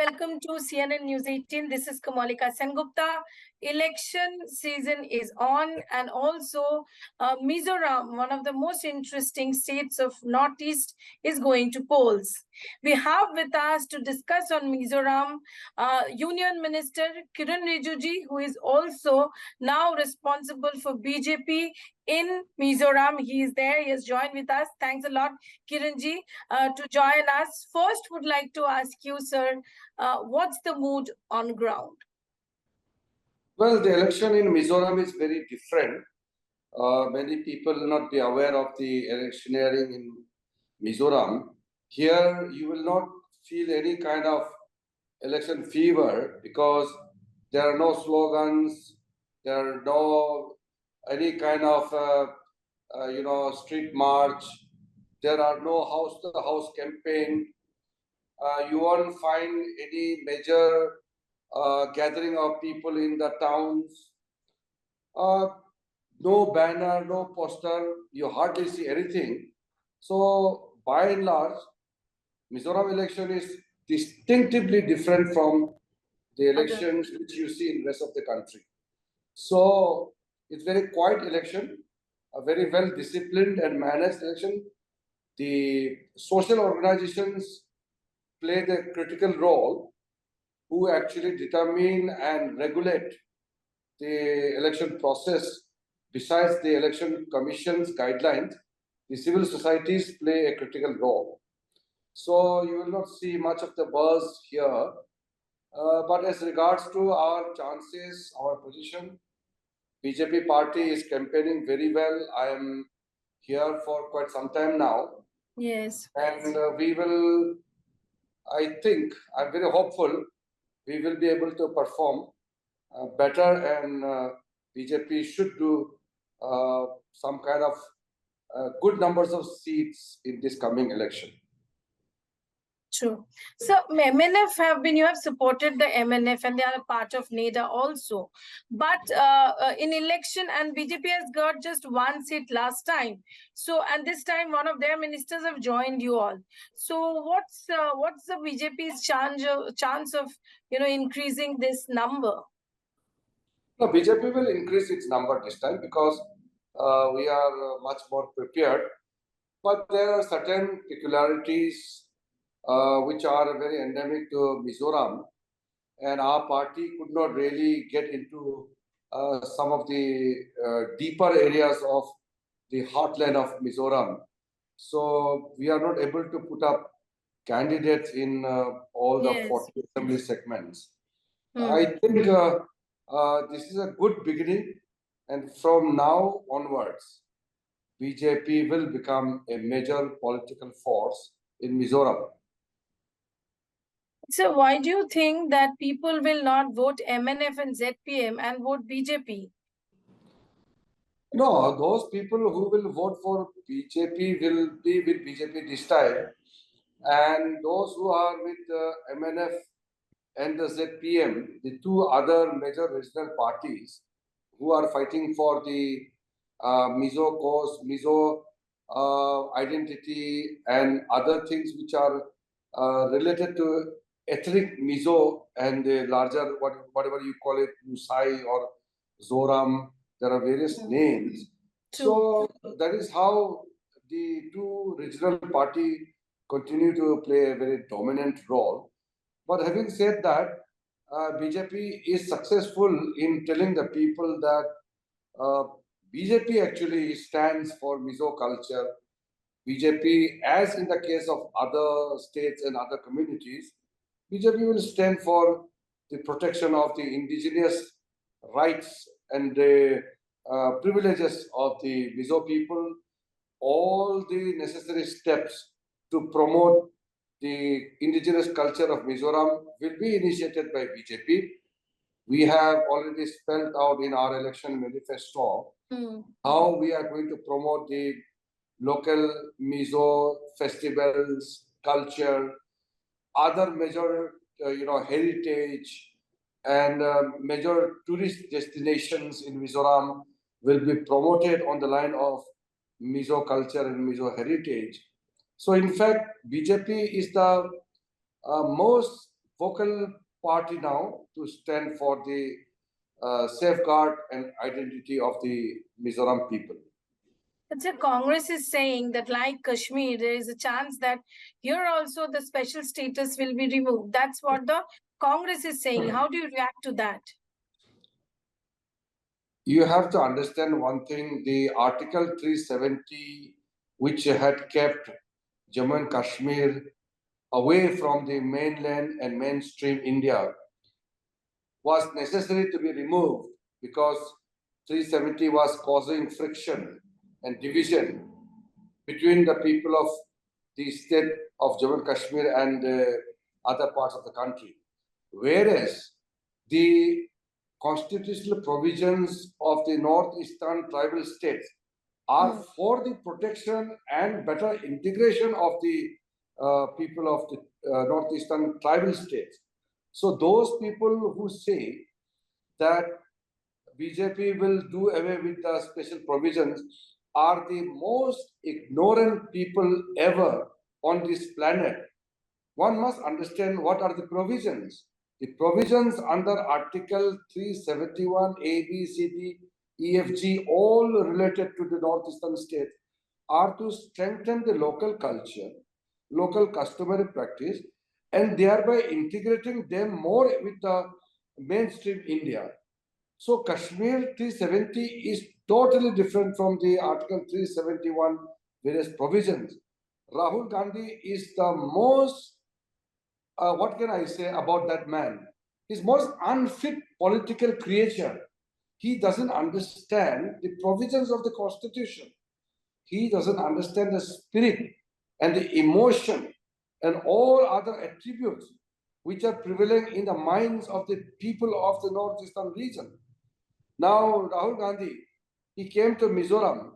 welcome to CNN News 18. This is Kamalika Sengupta. Election season is on, and also Mizoram, one of the most interesting states of Northeast, is going to polls. We have with us to discuss on Mizoram Union Minister Kiren Rijiju, who is also now responsible for BJP in Mizoram. He is there. He has joined with us. Thanks a lot, Kiranji, to join us. First, would like to ask you, sir, what's the mood on ground? Well, the election in Mizoram is very different. Many people will not be aware of the electioneering in Mizoram. Here, you will not feel any kind of election fever because there are no slogans, there are no any kind of street march, there are no house-to-house campaign. You won't find any major gathering of people in the towns. No banner, no poster, you hardly see anything. So by and large, Mizoram election is distinctively different from the elections which you see in the rest of the country. So it's very quiet election, a very well disciplined and managed election. The social organizations play the critical role who actually determine and regulate the election process. Besides the election commission's guidelines, the civil societies play a critical role. So you will not see much of the buzz here. But as regards to our chances, our position, BJP party is campaigning very well. I am here for quite some time now. Yes. And we will, I think, I'm very hopeful, we will be able to perform better, and BJP should do some kind of good numbers of seats in this coming election. True. So MNF you have supported the MNF and they are a part of NEDA also. But in election, and BJP has got just one seat last time. So, and this time one of their ministers have joined you all. So what's the BJP's chance of increasing this number? No, BJP will increase its number this time because we are much more prepared. But there are certain peculiarities which are very endemic to Mizoram, and our party could not really get into some of the deeper areas of the heartland of Mizoram. So we are not able to put up candidates in all the 40 assembly segments. I think this is a good beginning, and from now onwards, BJP will become a major political force in Mizoram. So why do you think that people will not vote MNF and ZPM and vote BJP? No, those people who will vote for BJP will be with BJP this time. And those who are with MNF and the ZPM, the two other major regional parties who are fighting for the Mizo cause, Mizo identity, and other things which are related to ethnic Mizo and the larger, whatever you call it, Musai or Zoram, there are various names. So that is how the two regional parties continue to play a very dominant role. But having said that, BJP is successful in telling the people that BJP actually stands for Mizo culture. BJP, as in the case of other states and other communities, BJP will stand for the protection of the indigenous rights and the privileges of the Mizo people. All the necessary steps to promote the indigenous culture of Mizoram will be initiated by BJP. We have already spelled out in our election manifesto how we are going to promote the local Mizo festivals, culture, other major heritage, and major tourist destinations in Mizoram will be promoted on the line of Mizo culture and Mizo heritage. So in fact, BJP is the most vocal party now to stand for the safeguard and identity of the Mizoram people. But the Congress is saying that, like Kashmir, there is a chance that here also the special status will be removed. That's what the Congress is saying. How do you react to that? You have to understand one thing, the Article 370, which had kept Jammu and Kashmir away from the mainland and mainstream India, was necessary to be removed because 370 was causing friction and division between the people of the state of Jammu and Kashmir and other parts of the country. Whereas the constitutional provisions of the northeastern tribal states are for the protection and better integration of the people of the northeastern tribal states. So those people who say that BJP will do away with the special provisions are the most ignorant people ever on this planet. One must understand what are the provisions. The provisions under Article 371 A, B, C, D, E, F, G, all related to the northeastern states, are to strengthen the local culture, local customary practice, and thereby integrating them more with the mainstream India. So Kashmir 370 is totally different from the Article 371 various provisions. Rahul Gandhi is the most, what can I say about that man? He's most unfit political creature. He doesn't understand the provisions of the Constitution. He doesn't understand the spirit and the emotion and all other attributes which are prevalent in the minds of the people of the northeastern region. Now, Rahul Gandhi, he came to Mizoram.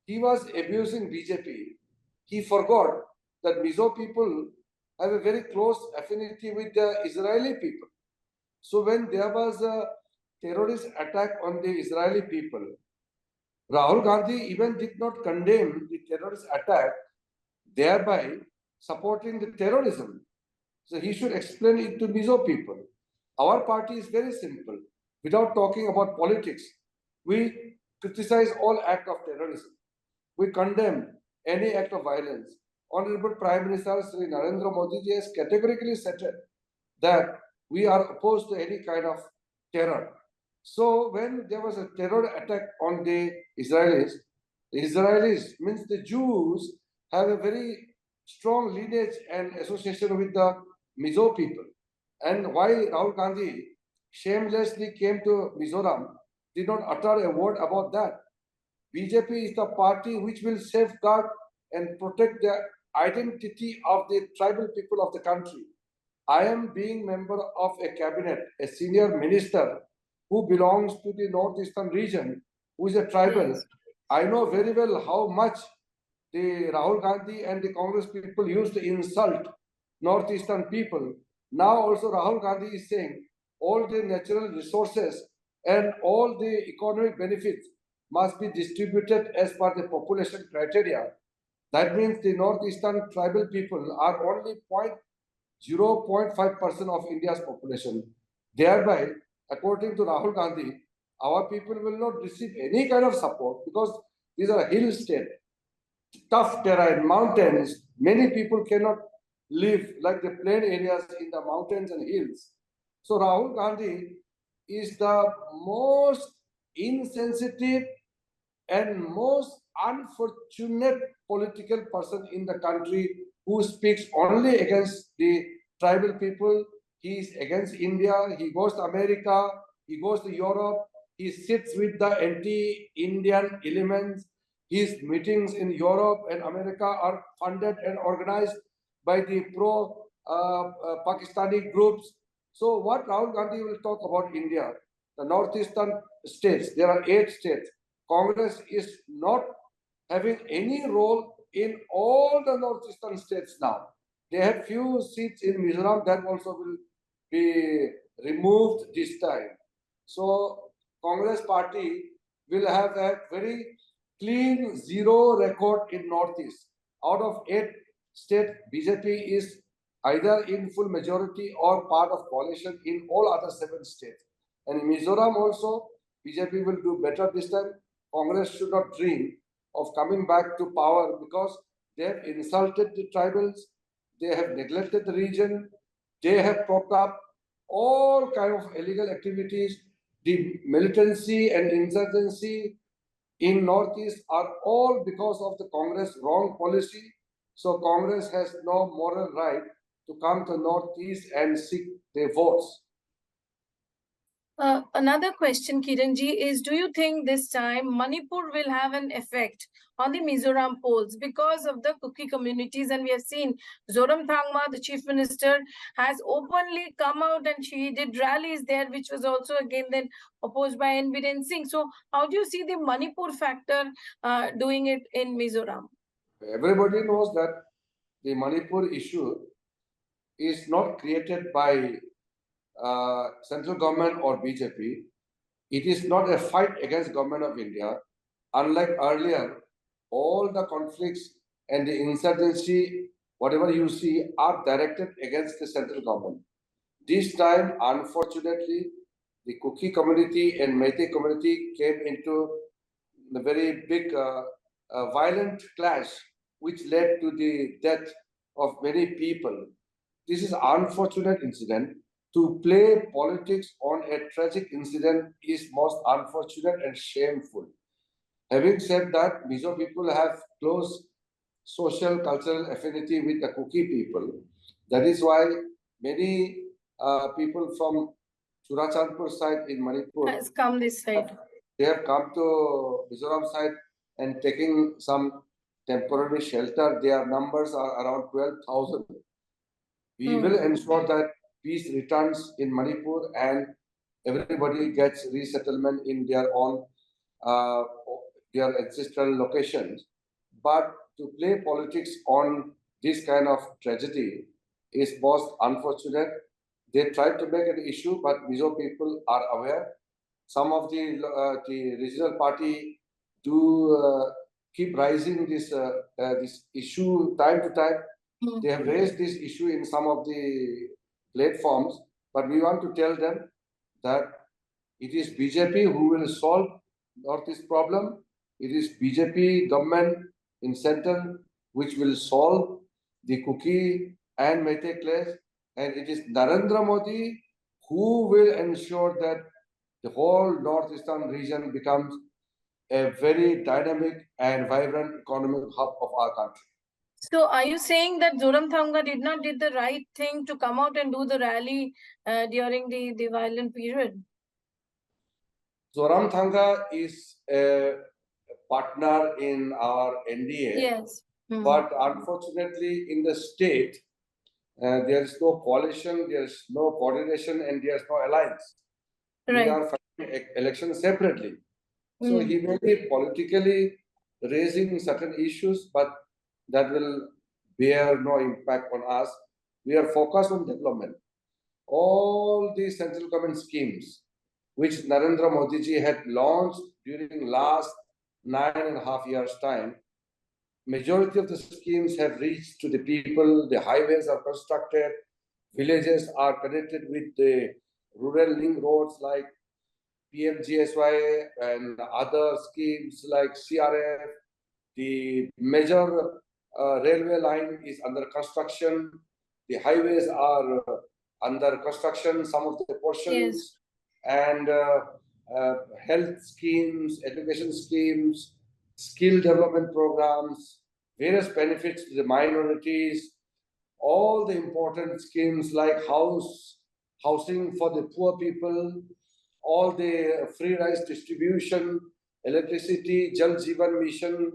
He was abusing BJP. He forgot that Mizo people have a very close affinity with the Israeli people. So when there was a terrorist attack on the Israeli people, Rahul Gandhi even did not condemn the terrorist attack, thereby supporting the terrorism. So he should explain it to Mizo people. Our party is very simple. Without talking about politics, we criticize all act of terrorism. We condemn any act of violence. Honorable Prime Minister Sri Narendra Modi ji has categorically stated that we are opposed to any kind of terror. So when there was a terror attack on the Israelis means the Jews have a very strong lineage and association with the Mizo people. And why Rahul Gandhi shamelessly came to Mizoram, did not utter a word about that. BJP is the party which will safeguard and protect the identity of the tribal people of the country. I am being member of a cabinet, a senior minister who belongs to the northeastern region, who is a tribal. Yes. I know very well how much the Rahul Gandhi and the Congress people used to insult northeastern people. Now also Rahul Gandhi is saying all the natural resources and all the economic benefits must be distributed as per the population criteria. That means the northeastern tribal people are only 0.5% of India's population. Thereby, according to Rahul Gandhi, our people will not receive any kind of support because these are hill states, tough terrain, mountains. Many people cannot live like the plain areas in the mountains and hills. So Rahul Gandhi is the most insensitive and most unfortunate political person in the country who speaks only against the tribal people. He is against India. He goes to America. He goes to Europe. He sits with the anti-Indian elements. His meetings in Europe and America are funded and organized by the pro-Pakistani groups. So what Rahul Gandhi will talk about India, the northeastern states, there are 8 states. Congress is not having any role in all the northeastern states now. They had few seats in Mizoram that also will be removed this time. So Congress party will have a very clean 0 record in Northeast. Out of 8 states, BJP is either in full majority or part of coalition in all other 7 states. And in Mizoram also, BJP will do better this time. Congress should not dream of coming back to power because they have insulted the tribals, they have neglected the region, they have propped up all kind of illegal activities. The militancy and insurgency in Northeast are all because of the Congress wrong policy. So Congress has no moral right to come to Northeast and seek their votes. Another question, Kiranji, is do you think this time Manipur will have an effect on the Mizoram polls because of the Kuki communities? And we have seen Zoramthangma, the chief minister, has openly come out and she did rallies there, which was also again then opposed by N. Biren Singh. So how do you see the Manipur factor doing it in Mizoram? Everybody knows that the Manipur issue is not created by central government or BJP. It is not a fight against government of India. Unlike earlier, all the conflicts and the insurgency, whatever you see, are directed against the central government. This time, unfortunately, the Kuki community and Meitei community came into a very big violent clash, which led to the death of many people. This is an unfortunate incident. To play politics on a tragic incident is most unfortunate and shameful. Having said that, Mizo people have close social cultural affinity with the Kuki people. That is why many people from Churachandpur side in Manipur has come this side. They have come to Mizoram side and taking some temporary shelter. Their numbers are around 12,000. We will ensure that peace returns in Manipur and everybody gets resettlement in their own their ancestral locations. But to play politics on this kind of tragedy is most unfortunate. They tried to make an issue, but Mizo people are aware. Some of the regional party do keep rising this issue time to time. They have raised this issue in some of the platforms, but we want to tell them that it is BJP who will solve Northeast problem. It is BJP government in center which will solve the Kuki and Meitei clash, and it is Narendra Modi who will ensure that the whole northeastern region becomes a very dynamic and vibrant economic hub of our country. So are you saying that Zoramthanga did not did the right thing to come out and do the rally during the violent period? Zoramthanga is a partner in our NDA. Yes. But unfortunately, in the state, there is no coalition, there is no coordination, and there is no alliance. Right. We are fighting elections separately. So he may be politically raising certain issues, but that will bear no impact on us. We are focused on development. All these central government schemes, which Narendra Modi ji had launched during last 9.5 years' time, majority of the schemes have reached to the people. The highways are constructed, villages are connected with the rural link roads like PMGSY and other schemes like CRF. The major railway line is under construction. The highways are under construction, some of the portions, and health schemes, education schemes, skill development programs, various benefits to the minorities, all the important schemes like housing for the poor people, all the free rice distribution, electricity, Jal Jeevan Mission,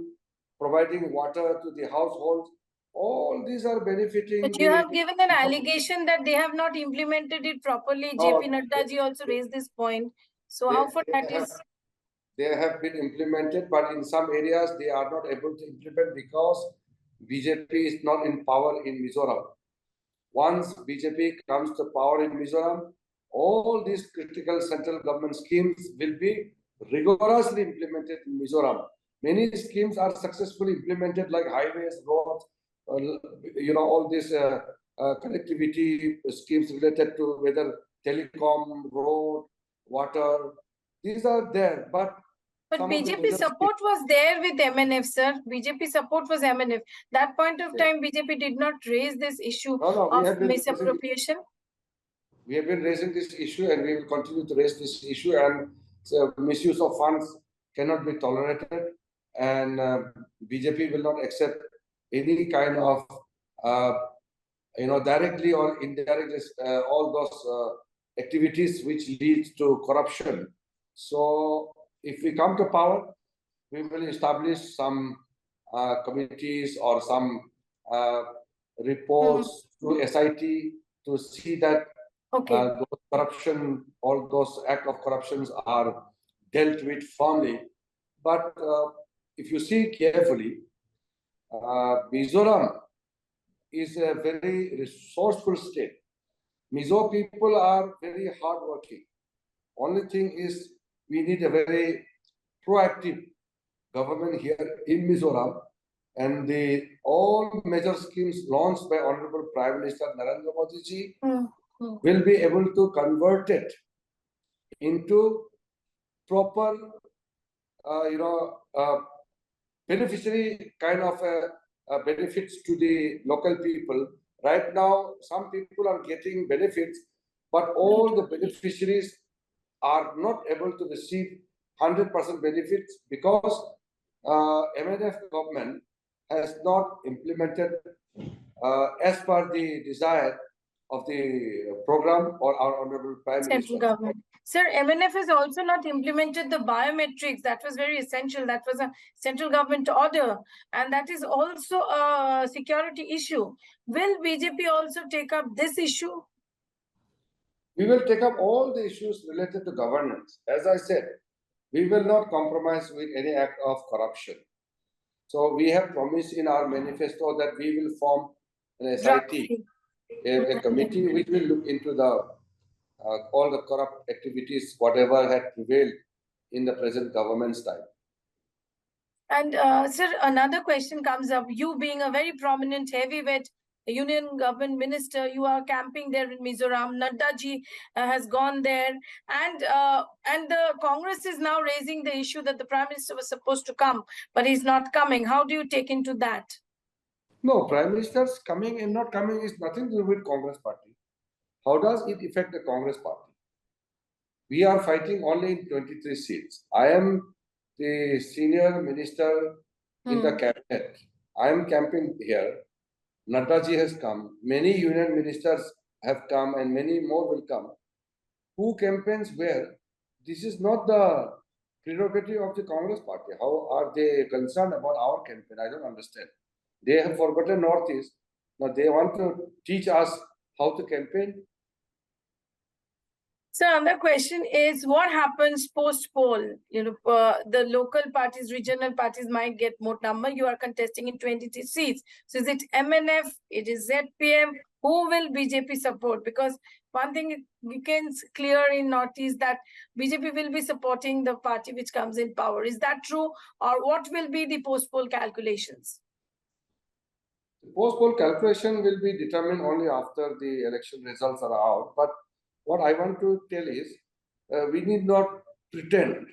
providing water to the households. All these are benefiting. But you have given an allegation that they have not implemented it properly. JP Nadda ji also raised this point. So how for that is? They have been implemented, but in some areas they are not able to implement because BJP is not in power in Mizoram. Once BJP comes to power in Mizoram, all these critical central government schemes will be rigorously implemented in Mizoram. Many schemes are successfully implemented like highways, roads, all these connectivity schemes related to whether telecom, road, water. These are there, but BJP support was there with MNF, sir. BJP support was MNF. That point of time, BJP did not raise this issue of misappropriation. We have been raising this issue and we will continue to raise this issue, and misuse of funds cannot be tolerated, and BJP will not accept any kind of directly or indirectly all those activities which lead to corruption. So if we come to power, we will establish some committees or some reports through SIT to see that those corruption, all those acts of corruptions are dealt with firmly. But if you see carefully, Mizoram is a very resourceful state. Mizo people are very hardworking. Only thing is we need a very proactive government here in Mizoram, and all major schemes launched by Honorable Prime Minister Narendra Modi ji will be able to convert it into proper, beneficiary kind of benefits to the local people. Right now, some people are getting benefits, but all the beneficiaries are not able to receive 100% benefits because MNF government has not implemented as per the desire of the program or our Honorable Prime Minister. Central government. Sir, MNF has also not implemented the biometrics. That was very essential. That was a central government order. And that is also a security issue. Will BJP also take up this issue? We will take up all the issues related to governance. As I said, we will not compromise with any act of corruption. So we have promised in our manifesto that we will form an SIT, a committee which will look into the all the corrupt activities, whatever had prevailed in the present government's time. And sir, another question comes up. You being a very prominent heavyweight union government minister, you are camping there in Mizoram. Nadda ji has gone there, and the Congress is now raising the issue that the Prime Minister was supposed to come, but he's not coming. How do you take into that? No, Prime Minister's coming and not coming is nothing to do with Congress party. How does it affect the Congress party? We are fighting only in 23 seats. I am the senior minister in the cabinet. I am camping here. Nadda ji has come. Many union ministers have come and many more will come. Who campaigns where? This is not the prerogative of the Congress party. How are they concerned about our campaign? I don't understand. They have forgotten Northeast. Now they want to teach us how to campaign. So another question is, what happens post-poll? The local parties, regional parties might get more number. You are contesting in 23 seats. So is it MNF? It is ZPM? Who will BJP support? Because one thing we can clear in Northeast that BJP will be supporting the party which comes in power. Is that true? Or what will be the post-poll calculations? The post-poll calculation will be determined only after the election results are out. But what I want to tell is, we need not pretend.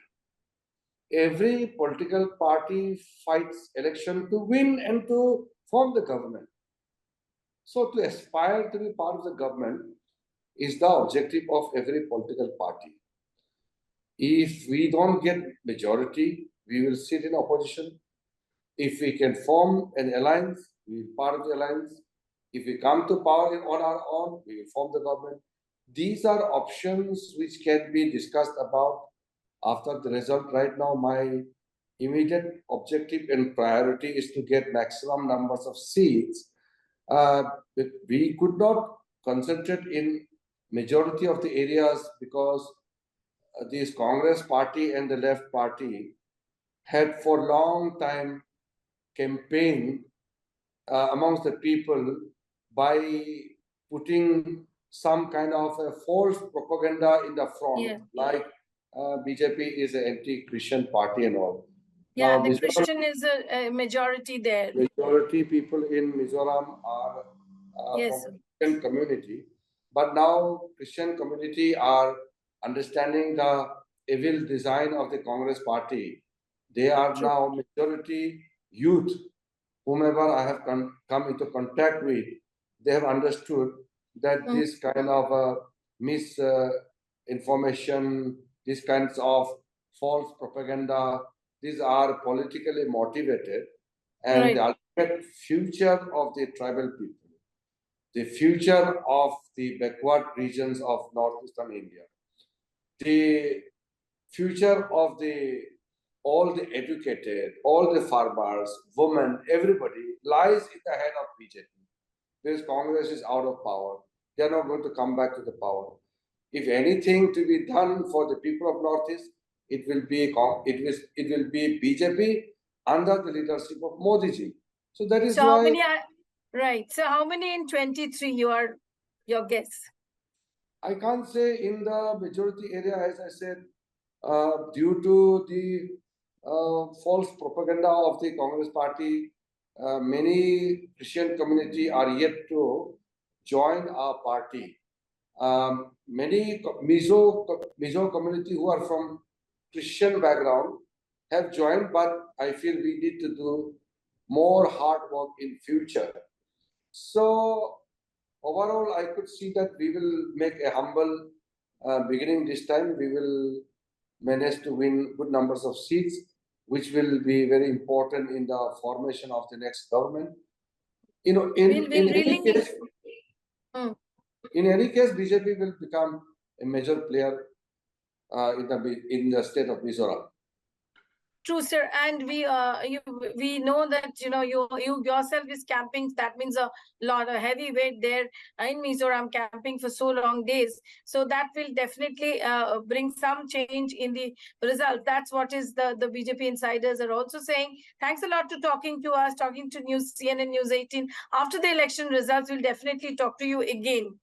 Every political party fights election to win and to form the government. So to aspire to be part of the government is the objective of every political party. If we don't get majority, we will sit in opposition. If we can form an alliance, we will be part of the alliance. If we come to power on our own, we will form the government. These are options which can be discussed about after the result. Right now, my immediate objective and priority is to get maximum numbers of seats. We could not concentrate in majority of the areas because this Congress party and the left party had for long time campaigned amongst the people by putting some kind of a false propaganda in the front, like BJP is an anti-Christian party and all. Yeah, now, the Christian is a majority there. Majority people in Mizoram are from Christian community. But now Christian community are understanding the evil design of the Congress party. They are True. now majority youth. Whomever I have come into contact with, they have understood that this kind of misinformation, these kinds of false propaganda, these are politically motivated, and Right. the ultimate future of the tribal people, the future of the backward regions of northeastern India, the future of all the educated, all the farmers, women, everybody lies in the hand of BJP. Because Congress is out of power. They are not going to come back to the power. If anything to be done for the people of Northeast, it will be BJP under the leadership of Modi ji. So that is So how why many are right? So how many in 23? Your guess? I can't say in the majority area, as I said, due to the false propaganda of the Congress party, many Christian community are yet to join our party. Many Mizo community who are from Christian background have joined, but I feel we need to do more hard work in future. So overall, I could see that we will make a humble beginning this time. We will manage to win good numbers of seats, which will be very important in the formation of the next government. You know, We'll really. in any case, BJP will become a major player in the state of Mizoram. True, sir. And we know that you yourself is camping. That means a lot of heavy weight there in Mizoram, camping for so long days. So that will definitely bring some change in the result. That's what is the BJP insiders are also saying. Thanks a lot to talking to us, talking to CNN News 18. After the election results, we'll definitely talk to you again.